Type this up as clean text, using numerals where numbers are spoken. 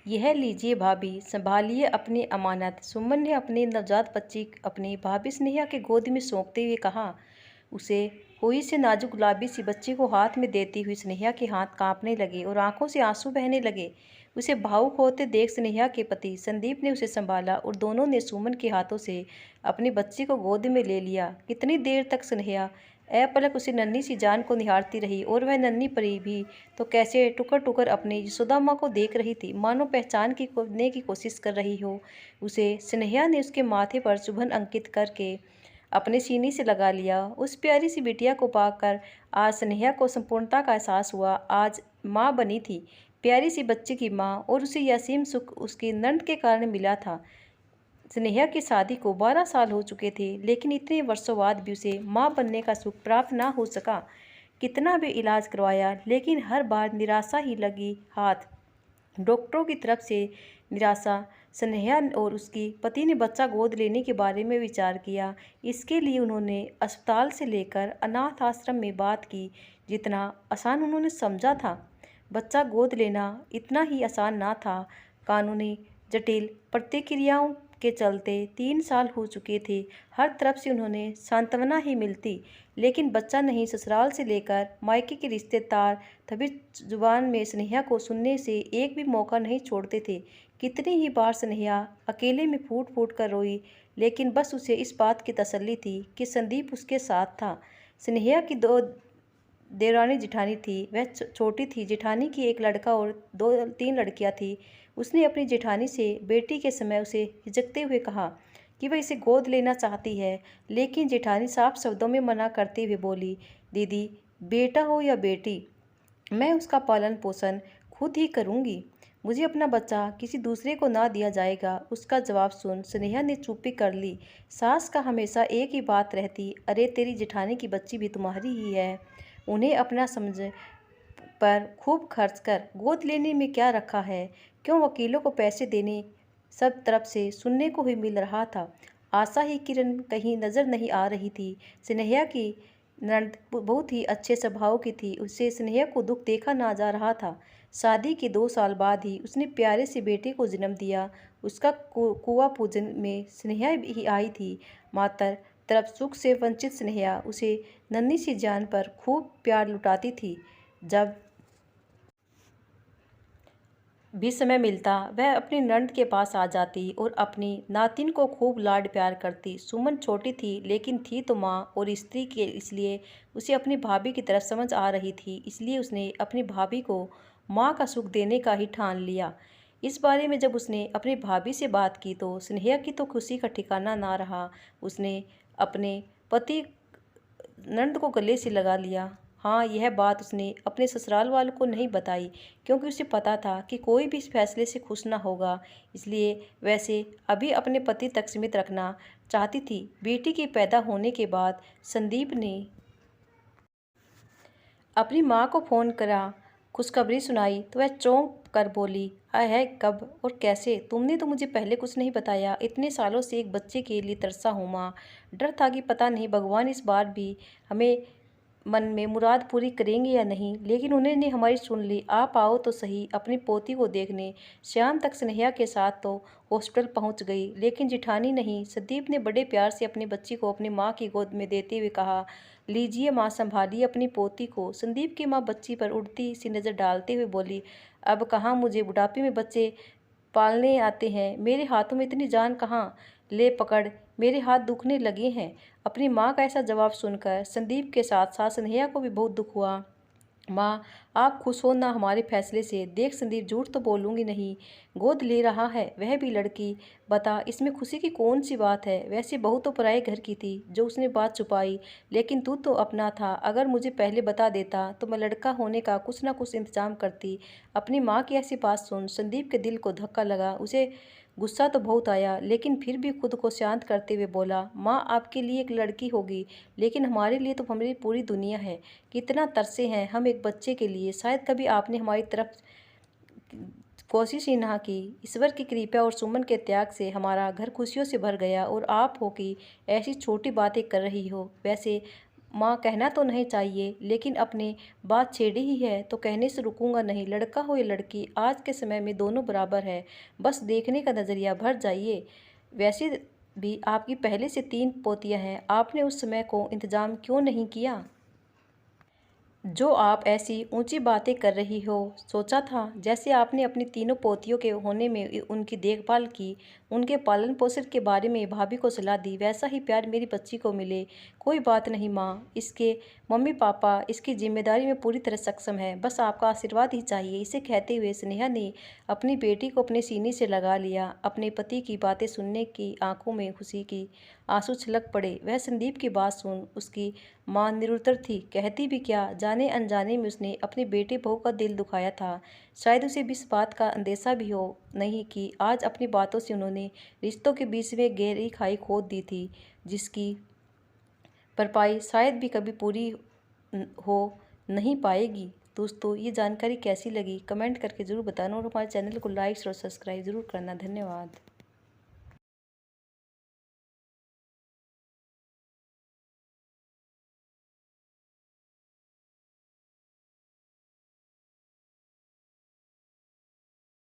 यह लीजिए भाभी, संभालिए अपनी अमानत। सुमन ने अपनी नवजात बच्ची अपनी भाभी स्नेहा के गोद में सौंपते हुए कहा। उसे हुई से नाजुक गुलाबी सी बच्ची को हाथ में देती हुई स्नेहा के हाथ कांपने लगे और आंखों से आंसू बहने लगे। उसे भावुक होते देख स्नेहा के पति संदीप ने उसे संभाला और दोनों ने सुमन के हाथों से अपनी बच्ची को गोद में ले लिया। कितनी देर तक स्नेहा अपलक उसी नन्ही सी जान को निहारती रही और वह नन्ही परी भी तो कैसे टुकर टुकर अपनी यशोदा माँ को देख रही थी, मानो पहचान करने की कोशिश कर रही हो उसे। स्नेहा ने उसके माथे पर चुभन अंकित करके अपने सीने से लगा लिया। उस प्यारी सी बिटिया को पाकर आज स्नेहा को संपूर्णता का एहसास हुआ। आज माँ बनी थी, प्यारी सी बच्ची की माँ, और उसे यह असीम सुख उसकी नंद के कारण मिला था। स्नेहा की शादी को 12 साल हो चुके थे, लेकिन इतने वर्षों बाद भी उसे माँ बनने का सुख प्राप्त ना हो सका। कितना भी इलाज करवाया, लेकिन हर बार निराशा ही लगी हाथ। डॉक्टरों की तरफ से निराशा। स्नेहा और उसकी पति ने बच्चा गोद लेने के बारे में विचार किया। इसके लिए उन्होंने अस्पताल से लेकर अनाथ आश्रम में बात की। जितना आसान उन्होंने समझा था, बच्चा गोद लेना इतना ही आसान ना था। कानूनी जटिल प्रतिक्रियाओं के चलते 3 साल हो चुके थे। हर तरफ से उन्होंने सांत्वना ही मिलती, लेकिन बच्चा नहीं। ससुराल से लेकर मायके के रिश्तेदार तभी जुबान में स्नेहा को सुनने से एक भी मौका नहीं छोड़ते थे। कितनी ही बार स्नेहा अकेले में फूट फूट कर रोई, लेकिन बस उसे इस बात की तसल्ली थी कि संदीप उसके साथ था। स्नेहा की 2 देवरानी जिठानी थी। वह छोटी थी। जेठानी की एक लड़का और 2-3 लड़कियां थी। उसने अपनी जेठानी से बेटी के समय उसे हिचकते हुए कहा कि वह इसे गोद लेना चाहती है, लेकिन जेठानी साफ शब्दों में मना करते हुए बोली, दीदी, बेटा हो या बेटी, मैं उसका पालन पोषण खुद ही करूँगी। मुझे अपना बच्चा किसी दूसरे को ना दिया जाएगा। उसका जवाब सुन स्नेहा ने चुप्पी कर ली। सास का हमेशा एक ही बात रहती, अरे तेरी जेठानी की बच्ची भी तुम्हारी ही है, उन्हें अपना समझ पर खूब खर्च कर गोद लेने में क्या रखा है, क्यों वकीलों को पैसे देने। सब तरफ से सुनने को ही मिल रहा था। आशा ही किरण कहीं नज़र नहीं आ रही थी। स्नेहा की ननद बहुत ही अच्छे स्वभाव की थी। उससे स्नेहा को दुख देखा ना जा रहा था। शादी के 2 साल बाद ही उसने प्यारे से बेटे को जन्म दिया। उसका कुआं पूजन में स्नेहा भी आई थी। मातर तरफ सुख से वंचित स्नेहा उसे नन्ही सी जान पर खूब प्यार लुटाती थी। जब भी समय मिलता वह अपनी नंद के पास आ जाती और अपनी नातिन को खूब लाड प्यार करती। सुमन छोटी थी, लेकिन थी तो माँ और स्त्री के, इसलिए उसे अपनी भाभी की तरफ समझ आ रही थी। इसलिए उसने अपनी भाभी को माँ का सुख देने का ही ठान लिया। इस बारे में जब उसने अपनी भाभी से बात की तो स्नेहा की तो खुशी का ठिकाना ना रहा। उसने अपने पति नंद को गले से लगा लिया। हाँ, यह बात उसने अपने ससुराल वालों को नहीं बताई, क्योंकि उसे पता था कि कोई भी इस फैसले से खुश ना होगा। इसलिए वैसे अभी अपने पति तक सीमित रखना चाहती थी। बेटी के पैदा होने के बाद संदीप ने अपनी माँ को फ़ोन करा, खुशखबरी सुनाई तो वह चौंक कर बोली, है कब और कैसे? तुमने तो मुझे पहले कुछ नहीं बताया। इतने सालों से एक बच्चे के लिए तरसा हूँ माँ। डर था कि पता नहीं भगवान इस बार भी हमें मन में मुराद पूरी करेंगे या नहीं, लेकिन उन्होंने हमारी सुन ली। आप आओ तो सही अपनी पोती को देखने। शाम तक स्नेहा के साथ तो हॉस्पिटल पहुंच गई, लेकिन जिठानी नहीं। संदीप ने बड़े प्यार से अपनी बच्ची को अपनी माँ की गोद में देते हुए कहा, लीजिए माँ, संभालिए अपनी पोती को। संदीप की माँ बच्ची पर उड़ती सी नज़र डालते हुए बोली, अब कहाँ मुझे बुढ़ापे में बच्चे पालने आते हैं, मेरे हाथों में इतनी जान कहाँ। ले पकड़, मेरे हाथ दुखने लगे हैं। अपनी माँ का ऐसा जवाब सुनकर संदीप के साथ साथ स्नेहा को भी बहुत दुख हुआ। माँ, आप खुश हो ना हमारे फैसले से? देख संदीप, झूठ तो बोलूँगी नहीं, गोद ले रहा है, वह भी लड़की। बता, इसमें खुशी की कौन सी बात है? वैसे बहू तो पराए घर की थी जो उसने बात छुपाई, लेकिन तू तो अपना था। अगर मुझे पहले बता देता तो मैं लड़का होने का कुछ ना कुछ इंतजाम करती। अपनी माँ की ऐसी बात सुन संदीप के दिल को धक्का लगा। उसे गुस्सा तो बहुत आया, लेकिन फिर भी खुद को शांत करते हुए बोला, माँ, आपके लिए एक लड़की होगी, लेकिन हमारे लिए तो हमारी पूरी दुनिया है। कितना तरसे हैं हम एक बच्चे के लिए। शायद कभी आपने हमारी तरफ कोशिश ही ना की। ईश्वर की कृपा और सुमन के त्याग से हमारा घर खुशियों से भर गया, और आप हो कि ऐसी छोटी बातें कर रही हो। वैसे माँ कहना तो नहीं चाहिए, लेकिन अपने बात छेड़ी ही है तो कहने से रुकूंगा नहीं। लड़का हो या लड़की, आज के समय में दोनों बराबर है, बस देखने का नज़रिया भर जाइए। वैसे भी आपकी पहले से 3 पोतियाँ हैं, आपने उस समय को इंतज़ाम क्यों नहीं किया जो आप ऐसी ऊंची बातें कर रही हो? सोचा था जैसे आपने अपनी तीनों पोतियों के होने में उनकी देखभाल की, उनके पालन पोषण के बारे में भाभी को सलाह दी, वैसा ही प्यार मेरी बच्ची को मिले। कोई बात नहीं माँ, इसके मम्मी पापा इसकी जिम्मेदारी में पूरी तरह सक्षम है, बस आपका आशीर्वाद ही चाहिए। इसे कहते हुए स्नेहा ने अपनी बेटी को अपने सीने से लगा लिया। अपने पति की बातें सुनने की आंखों में खुशी की आंसू छलक पड़े। वह संदीप की बात सुन उसकी माँ निरुत्तर थी, कहती भी क्या, जाने अनजाने में उसने अपने बेटे बहू का दिल दुखाया था। शायद उसे भी इस बात का अंदेशा भी हो नहीं कि आज अपनी बातों से उन्होंने रिश्तों के बीच में गहरी खाई खोद दी थी, जिसकी भरपाई शायद भी कभी पूरी हो नहीं पाएगी। दोस्तों, ये जानकारी कैसी लगी कमेंट करके ज़रूर बताना और हमारे चैनल को लाइक और सब्सक्राइब ज़रूर करना। धन्यवाद।